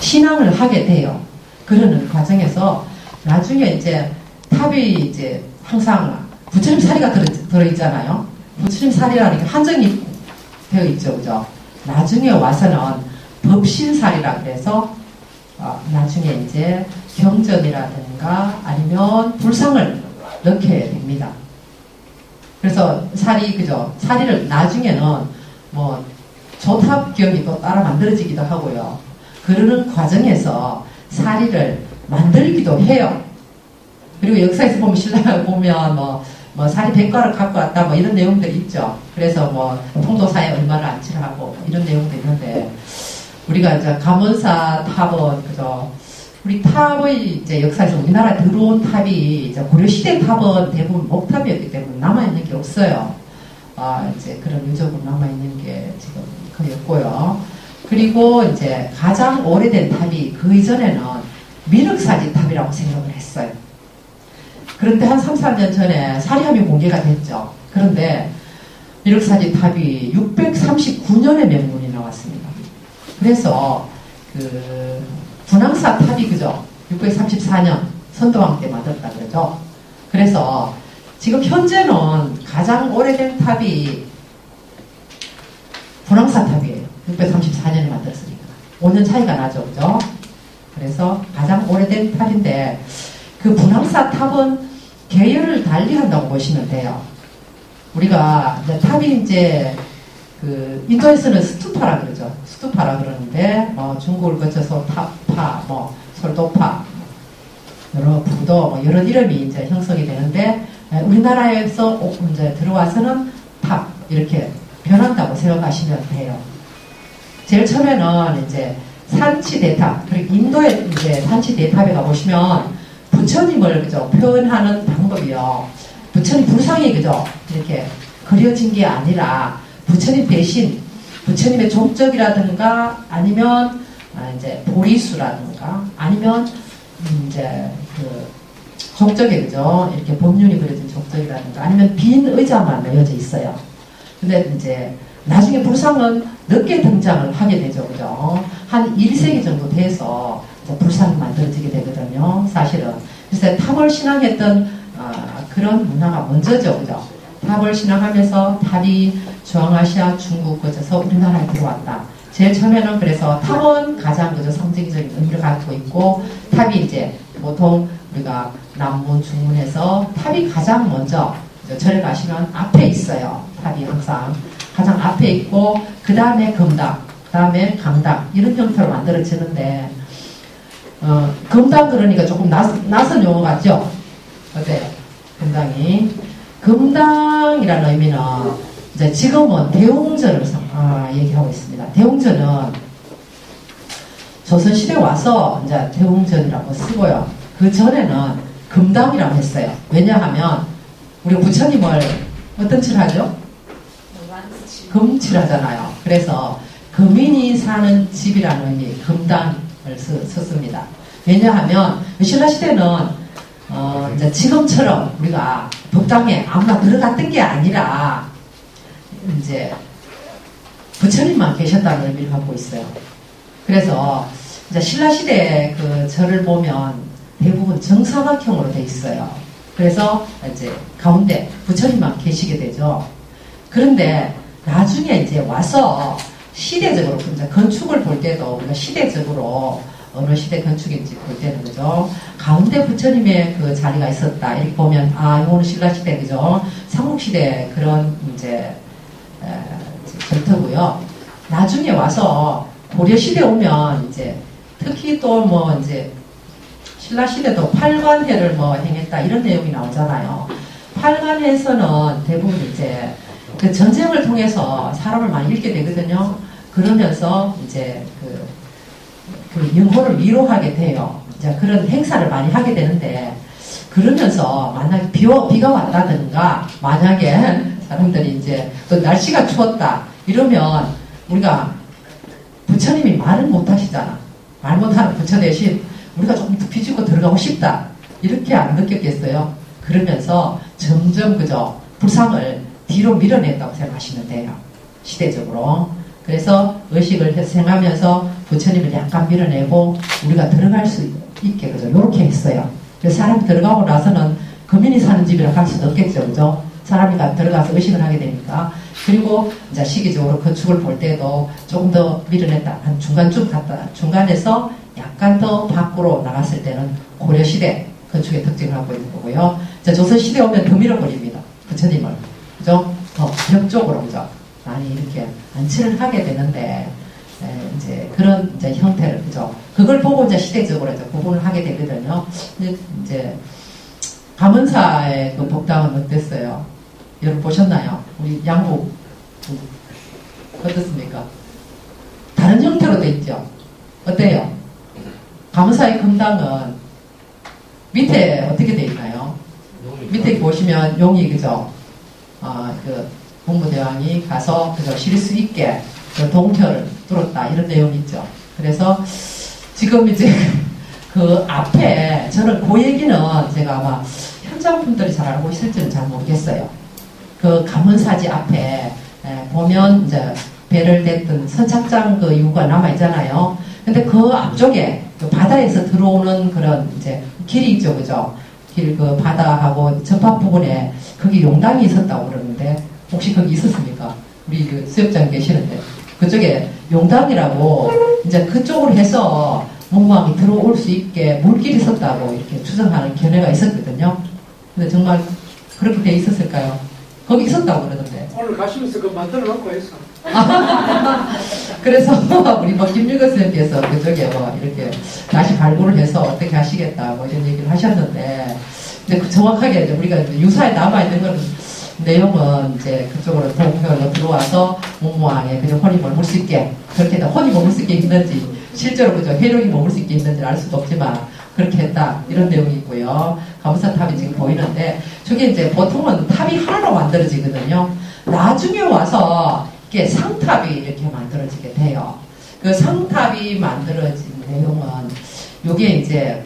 신앙을 하게 돼요. 그러는 과정에서 나중에 이제 탑이 이제 항상 부처님 사리가 들어있잖아요. 부처님 사리라는 게 한정이 되어 있죠. 그죠? 나중에 와서는 법신사리라 그래서 나중에 이제 경전이라든가 아니면 불상을 넣게 됩니다. 그래서 그죠? 사리를 나중에는 뭐 조탑경이 또 따라 만들어지기도 하고요. 그러는 과정에서 사리를 만들기도 해요. 그리고 역사에서 보면 신라를 보면 뭐 사리 100가를 갖고 왔다 뭐 이런 내용들이 있죠. 그래서 뭐 통도사에 얼마를 안치를 하고 이런 내용도 있는데 우리가 이제 감원사 탑은 그죠. 우리 탑의 이제 역사에서 우리나라에 들어온 탑이 이제 고려시대 탑은 대부분 목탑이었기 때문에 남아있는 게 없어요. 이제 그런 유적으로 남아있는 게 지금 거의 없고요. 그리고 이제 가장 오래된 탑이 그 이전에는 민흑사지 탑이라고 생각을 했어요. 그런데 한 3, 4년 전에 사리함이 공개가 됐죠. 그런데 민흑사지 탑이 639년에 명문이 나왔습니다. 그래서 그 분황사 탑이 그죠? 634년 선도왕 때 만들었다 그러죠. 그래서 지금 현재는 가장 오래된 탑이 분황사 탑이에요. 634년에 만들었으니까 5년 차이가 나죠, 그죠? 그래서 가장 오래된 탑인데 그 분황사 탑은 계열을 달리한다고 보시면 돼요. 우리가 이제 탑이 이제 그 인도에서는 스투파라 그러죠. 스투파라 그러는데 중국을 거쳐서 탑파, 솔도파, 여러 부도, 여러 이름이 이제 형성이 되는데 우리나라에서 이제 들어와서는 탑 이렇게 변한다고 생각하시면 돼요. 제일 처음에는 이제 산치대탑, 그리고 인도의 이제 산치대탑에 가보시면 부처님을 그죠 표현하는 방법이요. 부처님 불상이 그죠 이렇게 그려진 게 아니라 부처님 대신 부처님의 족적이라든가 아니면 이제 보리수라든가 아니면 이제 그 족적에 그죠 이렇게 법륜이 그려진 족적이라든가 아니면 빈 의자만 놓여져 있어요. 근데 이제 나중에 불상은 늦게 등장을 하게 되죠, 그죠? 한 1세기 정도 돼서 불상이 만들어지게 되거든요, 사실은. 그래서 탑을 신앙했던 그런 문화가 먼저죠, 그죠? 탑을 신앙하면서 탑이 중앙아시아, 중국 거쳐서 우리나라에 들어왔다. 제일 처음에는 그래서 탑은 가장 그저 상징적인 의미를 갖고 있고 탑이 이제 보통 우리가 남문, 중문에서 탑이 가장 먼저 절에 가시면 앞에 있어요. 탑이 항상 가장 앞에 있고 그 다음에 금당, 그 다음에 강당 이런 형태로 만들어지는데 금당 그러니까 조금 낯선 용어 같죠? 어때요? 금당이 금당이라는 의미는 이제 지금은 대웅전을 얘기하고 있습니다. 대웅전은 조선시대에 와서 이제 대웅전이라고 쓰고요. 그 전에는 금당이라고 했어요. 왜냐하면 우리가 부처님을 어떤 칠 하죠? 금칠 하잖아요. 그래서 금인이 사는 집이라는 의미 금당을 썼습니다. 왜냐하면 신라시대는 이제 지금처럼 우리가 법당에 아무나 들어갔던 게 아니라 이제 부처님만 계셨다는 의미를 갖고 있어요. 그래서 이제 신라시대 그 절을 보면 대부분 정사각형으로 돼 있어요. 그래서 이제 가운데 부처님만 계시게 되죠. 그런데 나중에 이제 와서 시대적으로 이제 건축을 볼 때도 우리가 시대적으로 어느 시대 건축인지 볼 때는 그죠. 가운데 부처님의 그 자리가 있었다. 이렇게 보면 이거는 신라시대 그죠. 삼국시대 그런 이제 절터고요. 나중에 와서 고려시대 오면 이제 특히 또 뭐 이제 신라시대도 팔관회를 행했다 이런 내용이 나오잖아요. 팔관회에서는 대부분 이제 그 전쟁을 통해서 사람을 많이 잃게 되거든요. 그러면서 이제 그 영혼을 위로하게 돼요. 이제 그런 행사를 많이 하게 되는데 그러면서 만약에 비가 왔다든가 만약에 사람들이 이제 또 날씨가 추웠다 이러면 우리가 부처님이 말을 못 하시잖아. 말 못하는 부처 대신 우리가 조금 더 비집고 들어가고 싶다. 이렇게 안 느꼈겠어요? 그러면서 점점 그저 불상을 뒤로 밀어냈다고 생각하시면 돼요. 시대적으로. 그래서 의식을 생하면서 부처님을 약간 밀어내고 우리가 들어갈 수 있게 그죠? 요렇게 했어요. 그래서 사람이 들어가고 나서는 거민이 사는 집이라 갈 수도 없겠죠, 그죠? 사람이 들어가서 의식을 하게 되니까. 그리고 이제 시기적으로 건축을 볼 때도 조금 더 밀어냈다. 한 중간쯤 갔다. 중간에서 약간 더 밖으로 나갔을 때는 고려시대 건축의 특징을 갖고 있는 거고요. 이제 조선시대 오면 더 밀어버립니다. 부처님을. 그죠? 더 벽 쪽으로, 그죠? 많이 이렇게 안치를 하게 되는데, 이제 그런 이제 형태를, 그죠? 그걸 보고 이제 시대적으로 이제 구분을 하게 되거든요. 이제, 감은사의 그 복당은 어땠어요? 여러분 보셨나요? 우리 양복 어떻습니까? 다른 형태로 돼 있죠? 어때요? 감은사의 금당은 밑에 어떻게 돼 있나요? 밑에 보시면 용이 그죠? 그 공무대왕이 가서 그죠? 쉴 수 있게 그 동편을 뚫었다 이런 내용이 있죠. 그래서 지금 이제 그 앞에 저는 그 얘기는 제가 아마 현장 분들이 잘 알고 있을지는 잘 모르겠어요. 그 감은사지 앞에 보면 이제 배를 댔던 선착장 그 유가 남아 있잖아요. 근데 그 앞쪽에 그 바다에서 들어오는 그런 이제 길이 있죠, 그죠? 길 그 바다하고 접합 부분에 거기 용당이 있었다고 그러는데 혹시 거기 있었습니까? 우리 그 수협장 계시는데 그쪽에 용당이라고 이제 그쪽으로 해서 문무왕이 들어올 수 있게 물길이 있었다고 이렇게 추정하는 견해가 있었거든요. 근데 정말 그렇게 돼 있었을까요? 거기 있었다고 그러던데. 오늘 가시면서 그거 만들어 놓고 했어. 그래서 우리 뭐 김유건 선생님께서 그쪽에 뭐 이렇게 다시 발굴을 해서 어떻게 하시겠다 뭐 이런 얘기를 하셨는데, 근데 그 정확하게 이제 우리가 이제 유사에 남아있는 건 내용은 이제 그쪽으로 동편으로 들어와서 문무왕의 그저 혼이 머물 수 있게, 그렇게 혼이 머물 수 있게 했는지 실제로 그저 해력이 머물 수 있게 했는지 알 수도 없지만 그렇게 했다 이런 내용이 있고요. 감사탑이 지금 보이는데 저게 이제 보통은 탑이 하나로 만들어지거든요. 나중에 와서 이게 상탑이 이렇게 만들어지게 돼요. 그 상탑이 만들어진 내용은 요게 이제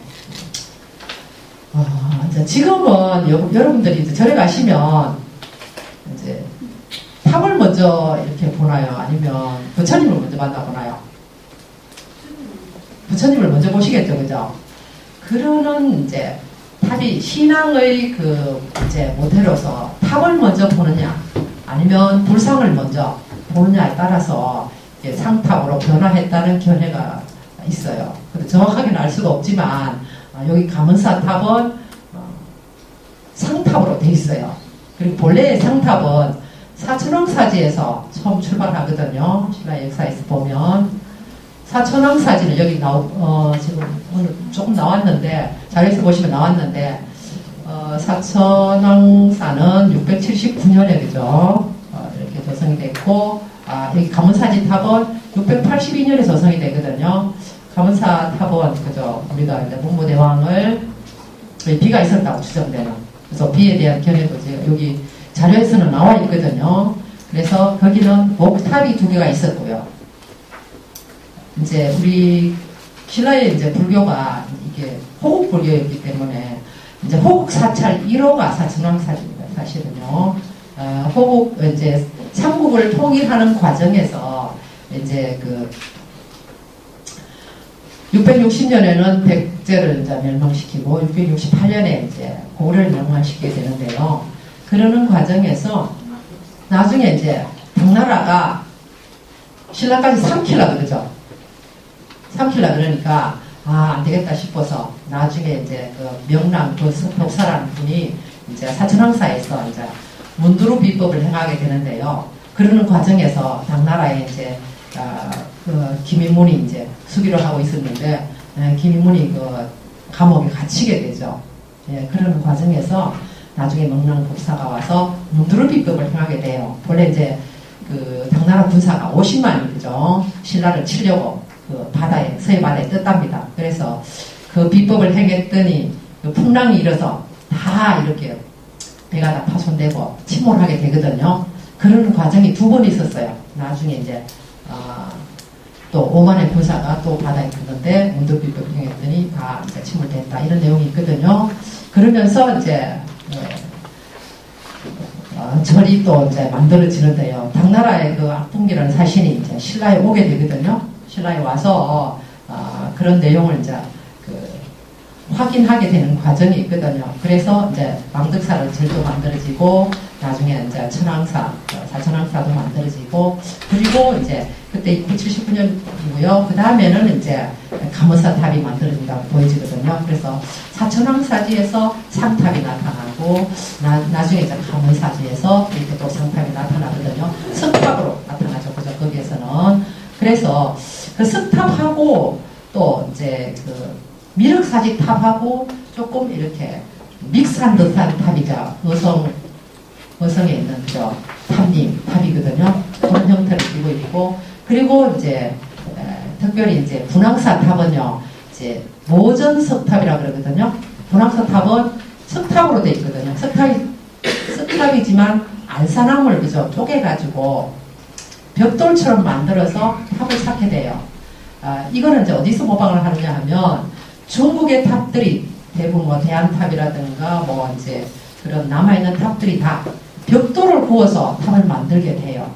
지금은 여러분들이 이제 절에 가시면 이제 탑을 먼저 이렇게 보나요? 아니면 부처님을 먼저 만나보나요? 부처님을 먼저 보시겠죠, 그죠? 그러는 이제 탑이 신앙의 그 이제 모델로서 탑을 먼저 보느냐, 아니면 불상을 먼저 보느냐에 따라서 이제 상탑으로 변화했다는 견해가 있어요. 근데 정확하게는 알 수가 없지만 여기 감은사 탑은 상탑으로 돼 있어요. 그리고 본래의 상탑은 사천왕사지에서 처음 출발하거든요. 신라 역사에서 보면 사천왕사지는 여기 지금 오늘 조금 나왔는데 자료에서 보시면 나왔는데 사천왕사는 679년에 그죠? 이렇게 조성이 됐고 여기 감은사지 탑은 682년에 조성이 되거든요. 감은사 탑은 그죠? 우리가 이제 문무대왕을 비가 있었다고 추정되는, 그래서 비에 대한 견해도 제가 여기 자료에서는 나와 있거든요. 그래서 거기는 목탑이 2개가 있었고요. 이제 우리 신라의 이제 불교가 이게 호국 불교였기 때문에 이제 호국 사찰 1호가 사천왕사지입니다. 사실은요. 호국 이제 삼국을 통일하는 과정에서 이제 그 660년에는 백제를 이제 멸망시키고 668년에 이제 고구려를 멸망시키게 되는데요. 그러는 과정에서 나중에 이제 당나라가 신라까지 삼키려 그러죠. 삼키려 그러니까 안 되겠다 싶어서 나중에 이제 그 명랑 독사라는 분이 이제 사천왕사에서 이제 문두루 비법을 행하게 되는데요. 그러는 과정에서 당나라에 이제 그 김인문이 이제 수기를 하고 있었는데 김인문이 그 감옥에 갇히게 되죠. 예, 그러는 과정에서 나중에 명랑 독사가 와서 문두루 비법을 행하게 돼요. 원래 이제 그 당나라 군사가 50만이 그죠. 신라를 치려고 그 바다에 서해 바다에 떴답니다. 그래서 그 비법을 행했더니 그 풍랑이 일어서 다 이렇게 배가 다 파손되고 침몰하게 되거든요. 그런 과정이 2번 있었어요. 나중에 이제 또 5만의 군사가 또 바다에 떴는데 문두비법을 행했더니 다 이제 침몰됐다 이런 내용이 있거든요. 그러면서 이제 절이 또 이제 만들어지는데요. 당나라의 그 악풍기라는 사신이 이제 신라에 오게 되거든요. 신라에 와서 그런 내용을 이제 확인하게 되는 과정이 있거든요. 그래서 이제 망덕사를 절도 만들어지고 나중에 이제 천왕사, 사천왕사도 만들어지고 그리고 이제 그때 979년이고요. 그 다음에는 이제 감원사 탑이 만들어진다고 보여지거든요. 그래서 사천왕사지에서 상탑이 나타나고 나중에 이제 감원사지에서 이렇게 또 상탑이 나타나거든요. 석탑으로 나타나죠. 그죠? 거기에서는. 그래서 그 석탑하고 또 이제 미륵사지 탑하고 조금 이렇게 믹스한 듯한 탑이죠. 어성에 있는 그죠? 탑이거든요. 그런 형태를 띠고 있고, 그리고 이제 특별히 이제 분황사 탑은요, 이제 모전석탑이라고 그러거든요. 분황사 탑은 석탑으로 되어 있거든요. 석탑이지만 안산나무를 그죠? 쪼개가지고 벽돌처럼 만들어서 탑을 쌓게 돼요. 이거는 이제 어디서 모방을 하느냐 하면 중국의 탑들이 대부분 뭐 대안탑이라든가 뭐 이제 그런 남아있는 탑들이 다 벽돌을 구워서 탑을 만들게 돼요.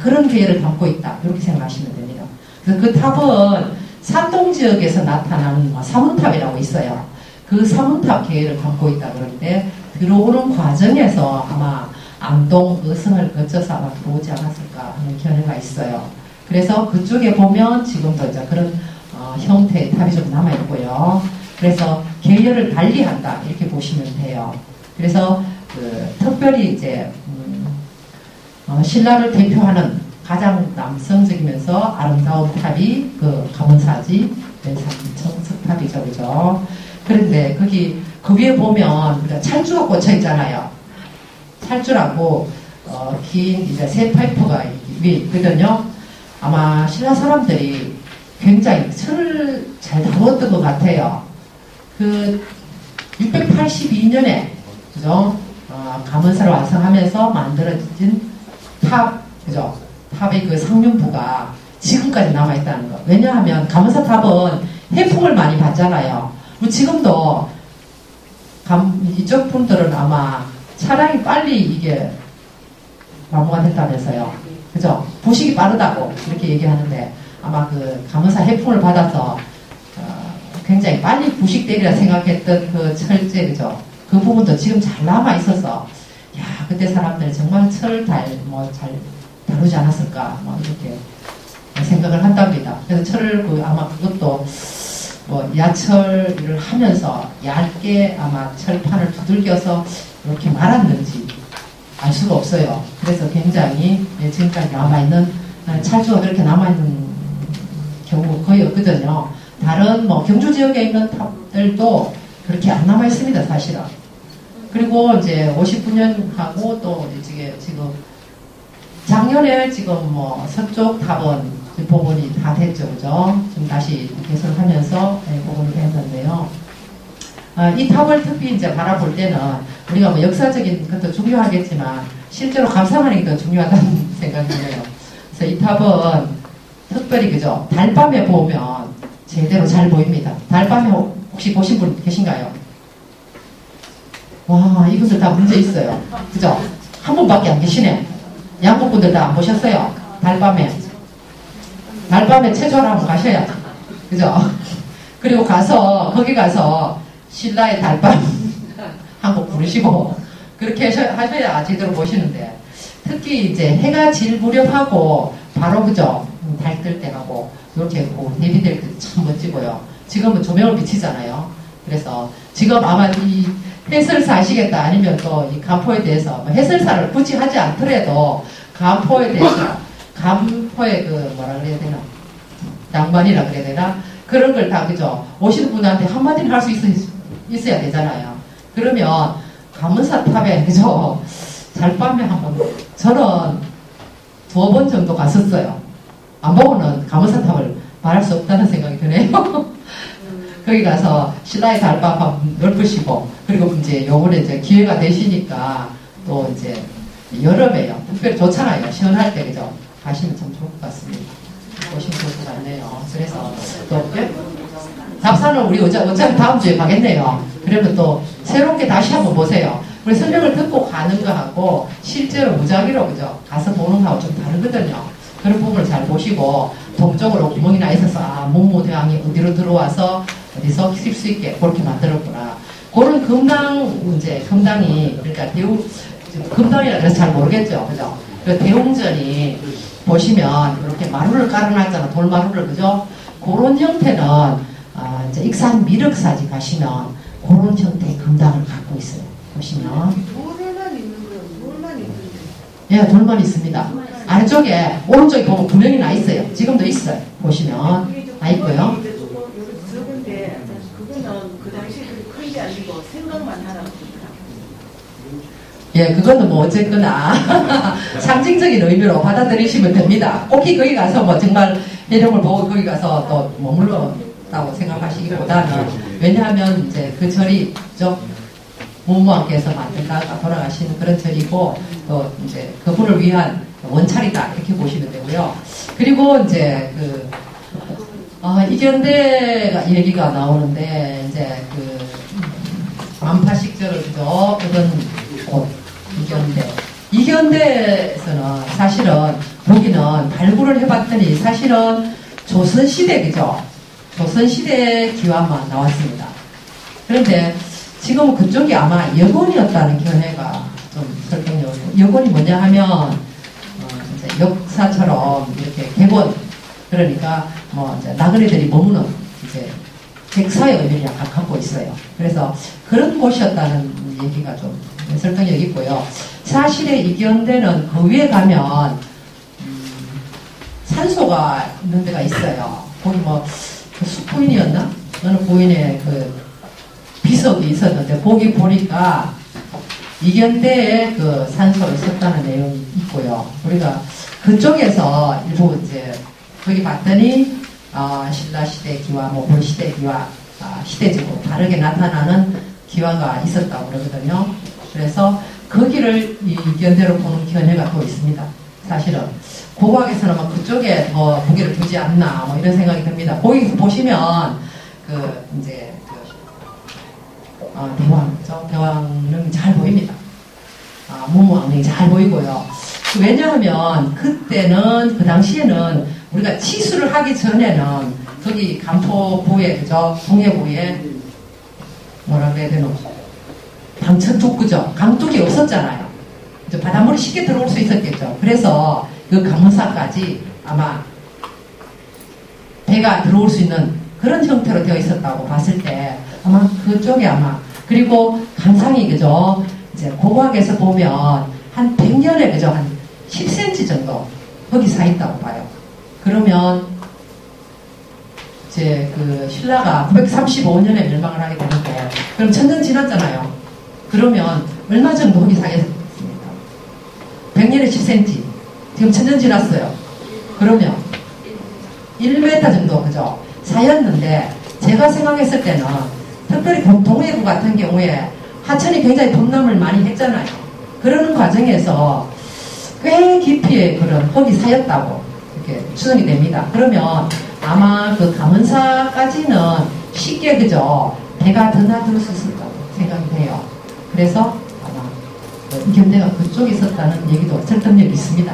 그런 계열을 담고 있다. 이렇게 생각하시면 됩니다. 그래서 그 탑은 산동 지역에서 나타나는 사문탑이라고 있어요. 그 사문탑 계열을 담고 있다 그러는데 들어오는 과정에서 아마 안동, 의성을 거쳐서 아마 들어오지 않았을까 하는 견해가 있어요. 그래서 그쪽에 보면 지금도 이제 그런 형태의 탑이 좀 남아있고요. 그래서 계열을 달리한다 이렇게 보시면 돼요. 그래서 특별히 이제 신라를 대표하는 가장 남성적이면서 아름다운 탑이 감원사지 왼산청석탑이죠, 그죠? 그런데 거기 그 위에 보면 우리가 찰주가 꽂혀 있잖아요. 찰주라고 긴 이제 새 파이프가 위에 있거든요. 아마 신라 사람들이 굉장히 철을 잘 다루었던 것 같아요. 682년에 그죠? 감원사를 완성하면서 만들어진 탑, 그죠? 탑의 그 상륜부가 지금까지 남아있다는 거. 왜냐하면 감원사 탑은 해풍을 많이 받잖아요. 지금도 이쪽 분들은 아마 차량이 빨리 이게 마모가 됐다면서요. 그죠? 부식이 빠르다고 이렇게 얘기하는데 아마 감원사 해풍을 받아서 굉장히 빨리 부식되리라 생각했던 그 철제, 그죠? 그 부분도 지금 잘 남아있어서 야, 그때 사람들 정말 철을 잘 다루지 않았을까 이렇게 생각을 한답니다. 그래서 철을 아마 그것도 야철을 하면서 얇게 아마 철판을 두들겨서 이렇게 말았는지 알 수가 없어요. 그래서 굉장히 지금까지 남아있는 찰주가 그렇게 남아있는 경우가 거의 없거든요. 다른 경주 지역에 있는 탑들도 그렇게 안 남아있습니다, 사실은. 그리고 이제 59년하고 또 지금 작년에 지금 서쪽 탑은 복원이 다 됐죠, 그죠? 지금 다시 개설하면서 복원이 됐는데요. 이 탑을 특히 이제 바라볼 때는 우리가 역사적인 것도 중요하겠지만 실제로 감상하는 게 더 중요하다는 생각이 들어요. 그래서 이 탑은 특별히 그죠? 달밤에 보면 제대로 잘 보입니다. 달밤에 혹시 보신 분 계신가요? 와, 이분들 다 문제 있어요. 그죠? 한 분밖에 안 계시네. 양국 분들 다 안 보셨어요? 달밤에 최초로 한번 가셔야죠. 그죠? 그리고 거기 가서 신라의 달밤 한 곡 부르시고 그렇게 하셔야 제대로 보시는데 특히 이제 해가 질 무렵하고 바로 그죠? 달 뜰 때 하고 이렇게 내비될 때 참 멋지고요. 지금은 조명을 비치잖아요. 그래서 지금 아마 이 해설사 하시겠다 아니면 또 이 간포에 대해서 해설사를 굳이 하지 않더라도 간포에 대해서 간포의 뭐라 그래야 되나 낭만이라 그래야 되나 그런 걸 다 그죠? 오시는 분한테 한마디는 할 수 있어야 되잖아요. 그러면 감원사 탑에 그죠? 달밤에 한번 저는 2번 정도 갔었어요. 안 보고는 감원사 탑을 말할 수 없다는 생각이 드네요. 거기 가서 신라의 달밤 한번 넓으시고 그리고 이제 요번에 이제 기회가 되시니까 또 이제 여름에요. 특별히 좋잖아요. 시원할 때 그죠? 가시면 참 좋을 것 같습니다. 보시면 좋을 것 같네요. 그래서 또 답산을 우리 어차피 다음 주에 가겠네요. 그러면 또 새롭게 다시 한번 보세요. 우리 설명을 듣고 가는 거하고 실제로 무작위로 그죠? 가서 보는 거하고 좀 다르거든요. 그런 부분을 잘 보시고 동쪽으로 구멍이 나 있어서 문무대왕이 어디로 들어와서 어디서 쉴 수 있게 그렇게 만들었구나. 그런 금당이 그러니까 금당이라 그래서 잘 모르겠죠, 그죠? 그 대웅전이 보시면 이렇게 마루를 깔아놨잖아, 돌마루를, 그죠? 그런 형태는 이제 익산 미륵사지 가시면 그런 형태의 금당을 갖고 있어요. 보시면 돌만 있는 거예요. 돌만 있는데. 예, 돌만 있습니다. 아래쪽에 오른쪽에 보면 구멍이 나 있어요. 지금도 있어요. 보시면 나 있고요. 적은데 그거는 그 당시 큰 게 아니고 생각만 하라고 그러더라고요. 예, 그거는 뭐 어쨌거나 상징적인 의미로 받아들이시면 됩니다. 꼭 거기 가서 뭐 정말 내용을 보고 거기 가서 또 머물렀다고 생각하시기보다는 왜냐하면 이제 그 절이 문무왕께서 만들다가 돌아가신 그런 절이고 또 이제 그분을 위한 원찰이다 이렇게 보시면 되고요. 그리고 이제 이견대 얘기가 나오는데 이제 만파식절을 그죠? 그런 곳 이견대에서는 사실은 보기는 발굴을 해봤더니 사실은 조선시대 그죠? 조선시대 기와만 나왔습니다. 그런데 지금 그쪽이 아마 여건이었다는 견해가 좀 설득력이고, 여건이 뭐냐 하면 이제 역사처럼 이렇게 객원, 그러니까 뭐 이제 나그네들이 머무는 이제 객사의 의미를 약간 갖고 있어요. 그래서 그런 곳이었다는 얘기가 좀 설득력이 있고요. 사실에 이견대는 그 위에 가면 산소가 있는 데가 있어요. 거기 뭐 숙부인이었나? 어느 부인의 비석이 있었는데 거기 보니까 이견대에 산소를 썼다는 내용이 있고요. 우리가 그쪽에서 일부 이제 거기 봤더니 신라시대 기와, 뭐 볼시대 기와, 시대적으로 다르게 나타나는 기와가 있었다고 그러거든요. 그래서 거기를 이견대로 보는 견해가 또 있습니다. 사실은 고고학에서는 막 그쪽에 더 무게를 두지 않나 뭐 이런 생각이 듭니다. 거기서 보시면 이제 대왕릉이 잘 보입니다. 문무왕릉이 잘 보이고요. 왜냐하면 그때는 그 당시에는 우리가 치수를 하기 전에는 거기 간포부에 그죠? 동해부에 뭐라 그래야 되나? 방천둑 그죠? 강둑이 없었잖아요. 이제 바닷물이 쉽게 들어올 수 있었겠죠. 그래서 그 감문사까지 아마 배가 들어올 수 있는 그런 형태로 되어 있었다고 봤을 때 아마 그쪽에 그리고 강상이 그죠? 이제 고고학에서 보면 한 100년에 그죠? 한 10cm 정도 거기 사 있다고 봐요. 그러면 이제 신라가 935년에 멸망을 하게 되는데 그럼 1000년 지났잖아요. 그러면 얼마 정도 거기 사겠습니까? 100년에 10cm. 지금 1000년 지났어요. 그러면 1m 정도 그죠? 사였는데 제가 생각했을 때는 특별히 동해부 같은 경우에 하천이 굉장히 범람을 많이 했잖아요. 그러는 과정에서 꽤 깊이의 그런 흙이 사였다고 이렇게 추정이 됩니다. 그러면 아마 감은사까지는 쉽게 그죠? 배가 드나들 수 있을 거라고 생각이 돼요. 그래서 아마 이견대가 그쪽에 있었다는 얘기도 설득력이 있습니다.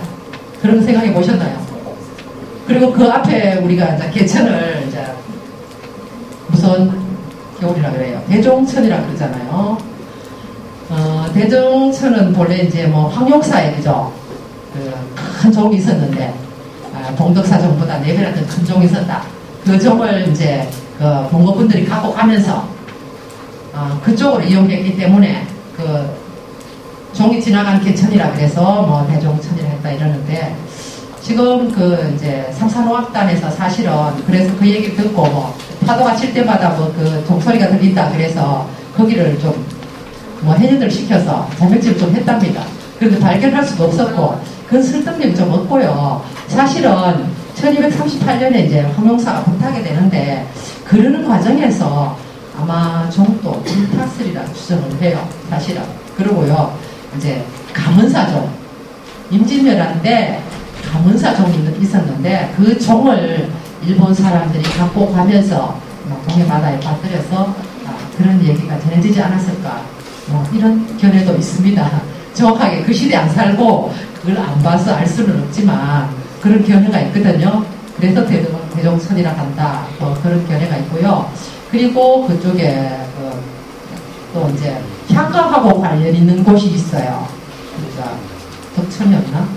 그런 거 생각해 보셨나요? 그리고 그 앞에 우리가 이제 개천을 이제 무슨 겨울이라 그래요. 대종천이라 그러잖아요. 대종천은 본래 이제 뭐 황룡사에 그죠? 큰 종이 있었는데 동덕사종보다 4배나 더 큰 종이 있었다. 그 종을 이제 봉거분들이 갖고 가면서 그쪽으로 이용했기 때문에 종이 지나간 개천이라 그래서 뭐 대종천이라 했다 이러는데 지금 이제 삼산오악단에서 사실은 그래서 그 얘기를 듣고 뭐 파도가 칠 때마다 뭐 종소리가 들린다 그래서 거기를 좀 뭐 해녀들 시켜서 자멸질을 좀 했답니다. 그런데 발견할 수도 없었고 그건 설득력이 좀 없고요. 사실은 1238년에 이제 황룡사가 부탁이 되는데 그러는 과정에서 아마 종도 불탔으리라 추정을 해요. 사실은. 그러고요. 이제 감은사종 임진왜란때 감은사종이 있었는데 그 종을 일본 사람들이 갖고 가면서 동해바다에 빠뜨려서 그런 얘기가 전해지지 않았을까 이런 견해도 있습니다. 정확하게 그 시대에 안 살고 그걸 안 봐서 알 수는 없지만 그런 견해가 있거든요. 그래서 대종선이라 한다. 그런 견해가 있고요. 그리고 그쪽에 또 이제 향가하고 관련 있는 곳이 있어요. 그러니까 덕천이었나?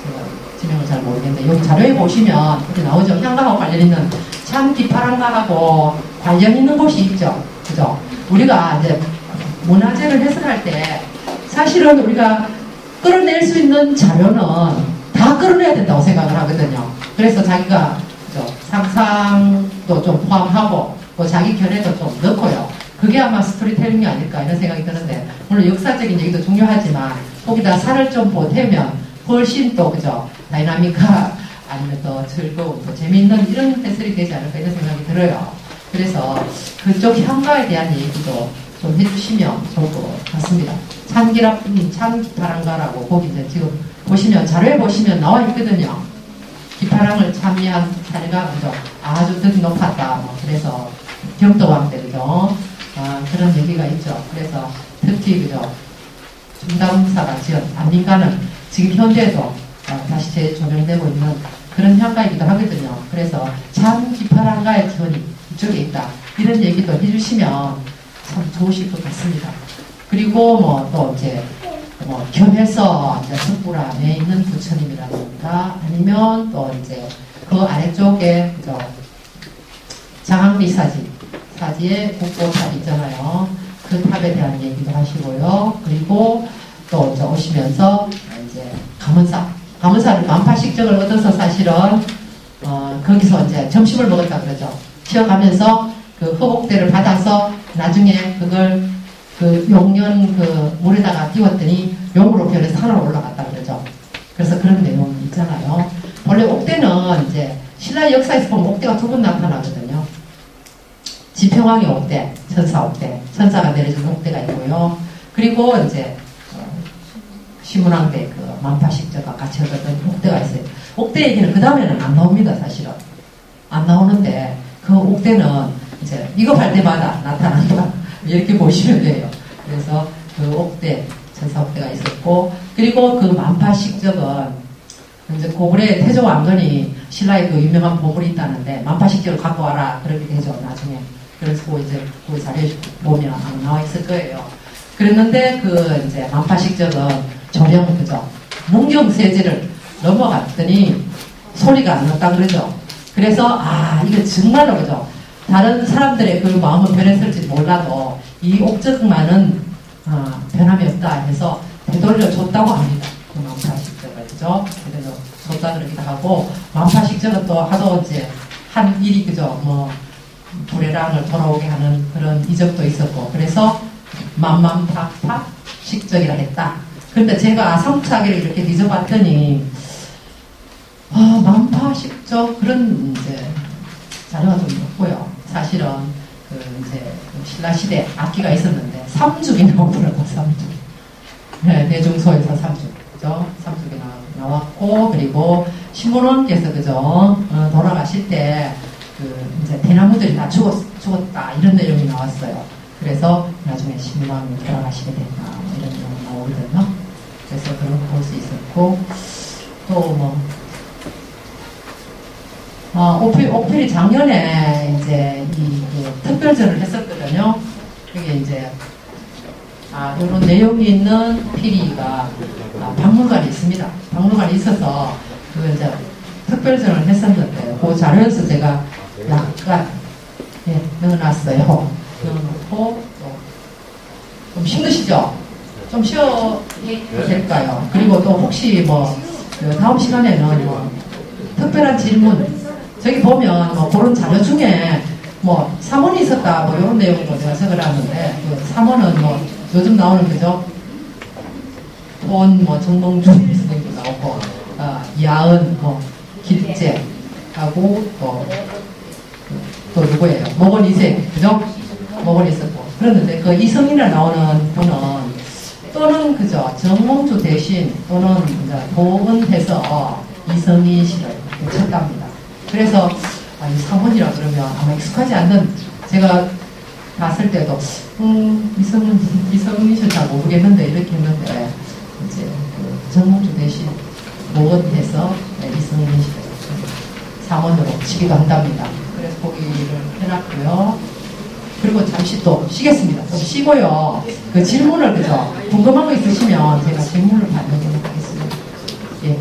제가 지명을 잘 모르겠는데 여기 자료에 보시면 여기 나오죠. 향가하고 관련 있는 참기파랑가하고 관련 있는 곳이 있죠. 그죠? 우리가 이제 문화재를 해석할 때 사실은 우리가 끌어낼 수 있는 자료는 다 끌어내야 된다고 생각을 하거든요. 그래서 자기가 그죠? 상상도 좀 포함하고 또 자기 견해도 좀 넣고요. 그게 아마 스토리텔링이 아닐까 이런 생각이 드는데 물론 역사적인 얘기도 중요하지만 거기다 살을 좀 보태면 훨씬 또 그죠? 다이나믹화 아니면 더 즐거운 더 재미있는 이런 해설이 되지 않을까 이런 생각이 들어요. 그래서 그쪽 향가에 대한 얘기도 좀 해주시면 좋을 것 같습니다. 찬기파랑가라고 거기 이제 지금 보시면 자료에 보시면 나와 있거든요. 기파랑을 참여한 사례가 그죠? 아주 득이 높았다. 그래서 경도왕 때 그죠? 그런 얘기가 있죠. 그래서 특히 그죠? 중담사가 지은 안민가는 지금 현대에도 다시 재조명되고 있는 그런 향가이기도 하거든요. 그래서 찬기파랑가의 기원이 이쪽에 있다. 이런 얘기도 해주시면 참 좋으실 것 같습니다. 그리고 뭐 또 이제 뭐 겸해서 이제 석굴암에 있는 부처님이라든가 아니면 또 이제 그 아래쪽에 그죠 장항비 사지에 국보탑이 있잖아요. 그 탑에 대한 얘기도 하시고요. 그리고 또 이제 오시면서 이제 가문사를 만파식적을 얻어서 사실은 거기서 이제 점심을 먹었다 그러죠. 쉬어가면서 그 허복대를 받아서 나중에 그걸 그 용년 그 물에다가 띄웠더니 용으로 변해서 하늘로 올라갔다 그러죠. 그래서 그런 내용이 있잖아요. 원래 옥대는 이제 신라 역사에서 보면 옥대가 두 번 나타나거든요. 지평왕의 옥대, 천사 옥대, 천사가 내려준 옥대가 있고요. 그리고 이제 시문왕대 그 만파식저가 같이 얻었던 옥대가 있어요. 옥대 얘기는 그 다음에는 안 나옵니다, 사실은. 안 나오는데 그 옥대는 이제 이거할 때마다 나타난다. 이렇게 보시면 돼요. 그래서 그 옥대, 천사옥대가 있었고, 그리고 그 만파식적은 이제 고구려의 태조왕건이 신라에 그 유명한 보물이 있다는데 만파식적을 갖고 와라 그렇게 되죠, 나중에. 그래서 이제 그 자료에 보면 나와 있을 거예요. 그랬는데 그 이제 만파식적은 조령 그죠, 문경세제를 넘어갔더니 소리가 안 났다 그러죠. 그래서 이거 정말로 그죠. 다른 사람들의 그 마음은 변했을지 몰라도 이 옥적만은 변함이 없다 해서 되돌려 줬다고 합니다. 그 만파식적을 그죠. 그래서 줬다 그러기도 하고 만파식적은 또 하도 이제 한 일이 그죠. 뭐 불회랑을 돌아오게 하는 그런 이적도 있었고 그래서 만만팍팍 식적이라 했다. 그런데 제가 삼차기를 이렇게 뒤져봤더니 만파식적 그런 이제 자료가 좀 없고요. 사실은 그 이제 신라 시대 악기가 있었는데 삼죽이 나오더라고. 삼죽. 네, 대중소에서 삼죽, 그죠? 삼죽이 나왔고 그리고 신문원께서 그죠? 돌아가실 때 그 이제 대나무들이 다 죽었다 이런 내용이 나왔어요. 그래서 나중에 신문왕이 돌아가시게 됐다 이런 내용이 나오거든요. 그래서 그런 거 볼 수 있었고 또 오필이 작년에 이제 그 특별전을 했었거든요. 그게 이제 이런 내용이 있는 필이가 박물관이 있습니다. 박물관이 있어서 그 이제 특별전을 했었는데 그 자료에서 제가 약간 넣어놨어요. 넣어놓고 좀 힘드시죠? 좀 쉬어도 될까요? 그리고 또 혹시 다음 시간에는 특별한 질문 저기 보면 그런 자료 중에 삼원이 있었다 이런 내용으로 제가 적어놨는데 그 삼원은 요즘 나오는 그죠? 정몽준 선생님도 나오고 야은 길재 하고 또 누구예요? 목원 이세 그죠? 목원 있었고 그런데 그 이성이라 나오는 분은 또는 그죠? 정몽주 대신 또는 보은해서 이성희 씨를 쳤답니다. 그래서 이 삼원이라 그러면 아마 익숙하지 않는 제가 봤을 때도 이성희 씨 잘 모르겠는데 이렇게 했는데 이제 그 정몽주 대신 모건해서 이승민 씨가 상원으로 치기도 한답니다. 그래서 거기를 해놨고요. 그리고 잠시 또 쉬겠습니다. 좀 쉬고요. 그 질문을 그죠? 궁금한 거 있으시면 제가 질문을 받는 하겠습니다. 예.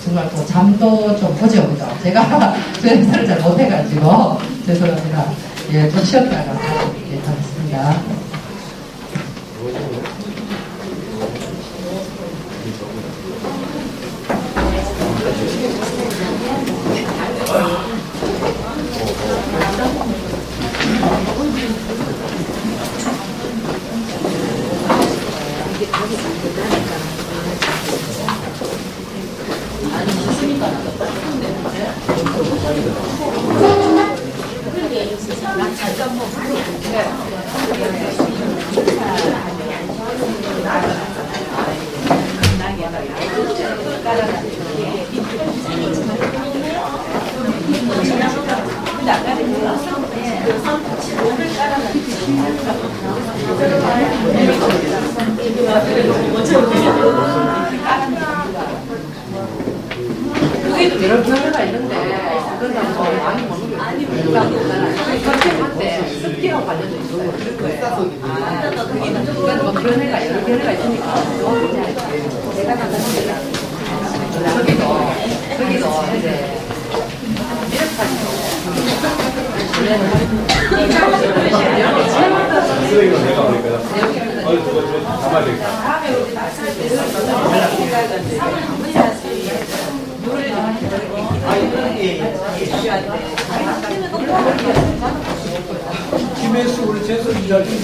정말 또 잠도 좀 오죠, 그죠? 제가 조회사를 잘 못해가지고 죄송합니다. 예, 좀 쉬었다가 예, 하겠습니다. 그게도 여러 경우가 있는데 그건 뭐 많이 먹는 게 그렇게 할때 습기랑 관련도 있고 그럴 거예요. 그러니까 뭐 그런 애가 여러 개가 있으니까 내가 나가는 저기도 이제 쓰레기가 내가 보니까 그거 좀 담아야 되겠다. 김혜수 우리 재수 이야기.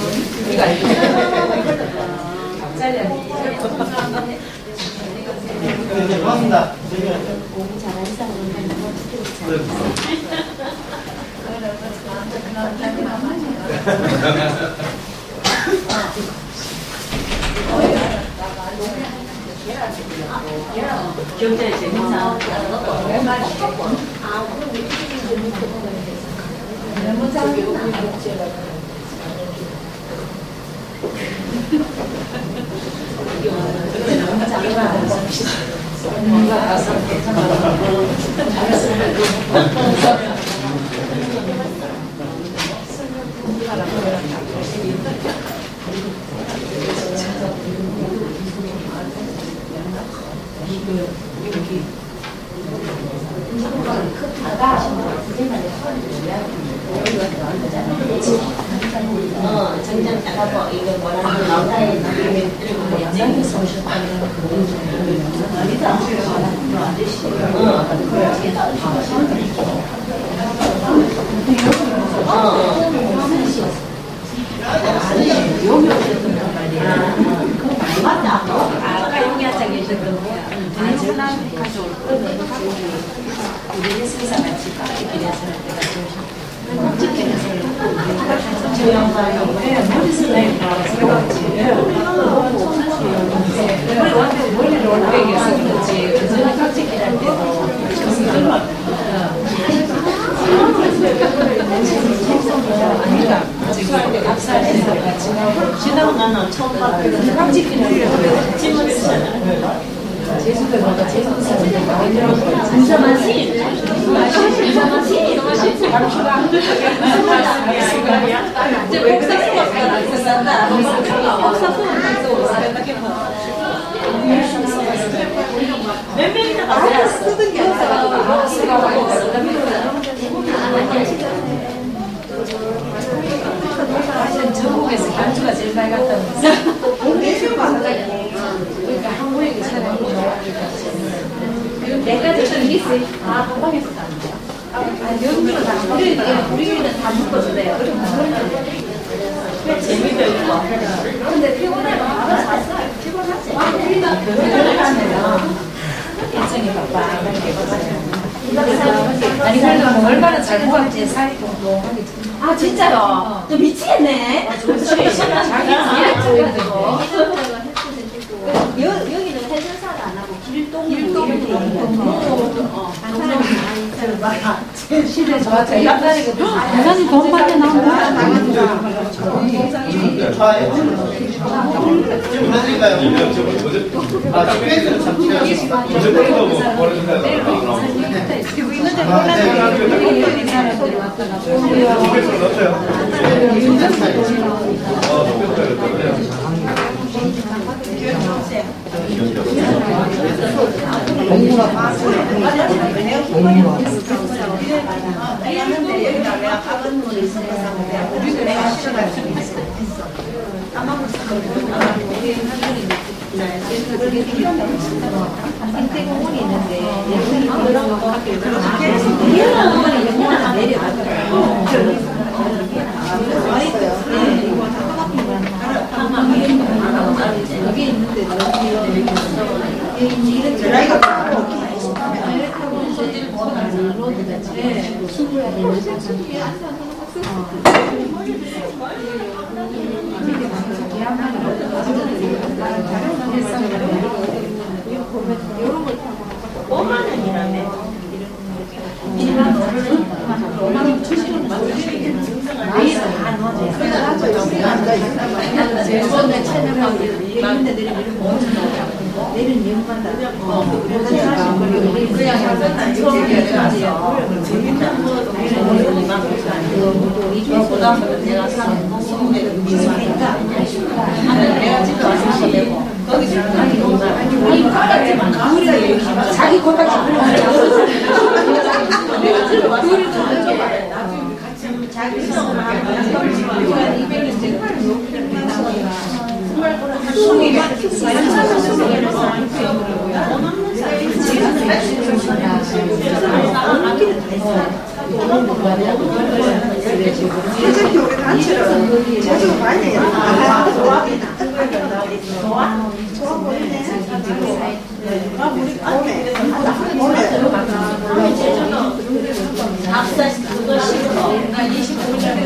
고맙습니다. 경제 재밌나? 정장 나가고 이거 뭐라는 나오다에 영상에서 오셨다는 그런 좀 아니다. 여기 오셨단 말이야. 맞다. 아까 여기 앉아 계셨던 거야. 하나 가져올 거는 우리 회사 같이 길에서 내가 좀 저 양반이 머리스타일 그렇지. 머리를 올리게 해서 그렇지. 그전에 깍지길 할 때도 아니다. 지금 박사에서 같이 지나고 나는 처음 봤거든. 깍지길 할 때 찜을 쓰잖아. 제주도마다 제주도 사람들 많이 들어가고 진짜만시 이제 외국에서 산다. 몇 명이나 가서 쓰던 게 전국에서 현주가 제일 밝았다면서. 그러니까 한국에 사람이 내가 듣던 게 있어요. 아, 한방에서 사는 거야? 여기로 다, 우리는 다 묶어주래요. 재미도 있고. 근데 피곤하면 바로 잤어요. 피곤하지? 피곤하면 인생이 바빠하게 아니, 그래도 얼마나 잘 모았지, 살이 동동하게. 아, 진짜로? 너 미치겠네? 자기 여기는 해전사를 안 하고 길동 길동. 시대 좋았죠. 대단히 돈 받게 생태공원이 있는데 그런 거 여기 있는데 자기 고백이 세적이 우리 단체를 제주도 가야 되겠다. 좋아 보이네. 박사 그거 싫어. 25년에